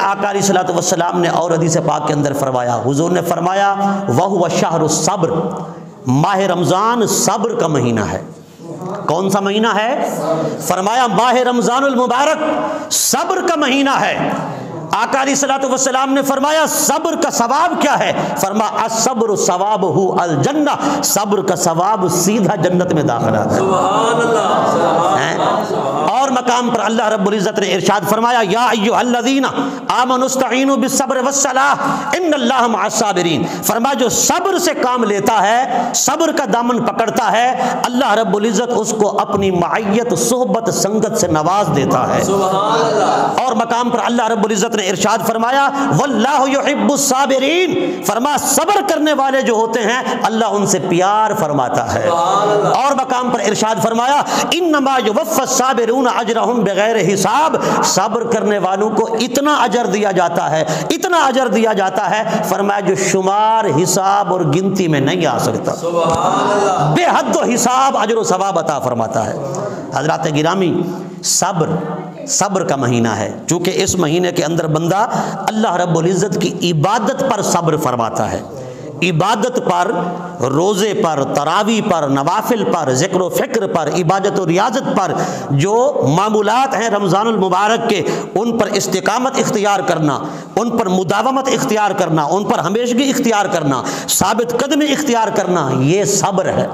آقا علیہ الصلوۃ والسلام نے اور حدیث پاک کے اندر فرمایا، حضور نے فرمایا وَهُوَ شَهْرُ الصَّبْرِ، ماہ رمضان صبر کا مہینہ ہے۔ کون سا مہینہ ہے؟ فرمایا ماہ رمضان المبارک صبر کا مہینہ ہے۔ آقا علیہ الصلوۃ والسلام نے فرمایا صبر کا ثواب کیا ہے؟ فرمایا الصبر ثوابہ الجنہ، صبر کا ثواب سیدھا جنت میں داخل آتا ہے۔ سبحان اللہ۔ اور مقام پر اللہ رب العزت نے ارشاد فرمایا یا ایھا الذین آمنوا استعینوا بالصبر والصلاۃ ان اللہ مع الصابرین، فرمایا جو صبر سے کام لیتا ہے، صبر کا دامن پکڑتا ہے، اللہ رب العزت اس کو اپنی معیت، صحبت، سنگت سے نواز دیتا ہے۔ سبحان اللہ۔ اور مقام پر اللہ رب العزت نے ارشاد فرمایا واللہ یحب الصابرین، فرمایا صبر کرنے والے جو ہوتے ہیں اللہ ان سے پیار فرماتا ہے۔ اور مقام پر ارشاد فرمایا انما یوفی الصابرون اجرہم بغیر حساب، صبر کرنے والوں کو اتنا اجر دیا جاتا ہے، اتنا اجر دیا جاتا ہے، فرمایا جو شمار، حساب اور گنتی میں نہیں آ سکتا۔ سبحان اللہ۔ بے حد و حساب اجر و ثواب عطا فرماتا ہے۔ حضرات گرامی، صبر کا مہینہ ہے، چونکہ اس مہینے کے اندر بندہ اللہ رب العزت کی عبادت پر صبر فرماتا ہے، عبادت پر، روزے پر، تراویح پر، نوافل پر، ذکر و فکر پر، عبادت و ریاضت پر، جو معمولات ہیں رمضان المبارک کے، ان پر استقامت اختیار کرنا، ان پر مداومت اختیار کرنا، ان پر ہمیشگی اختیار کرنا، ثابت قدمی اختیار کرنا، یہ صبر ہے۔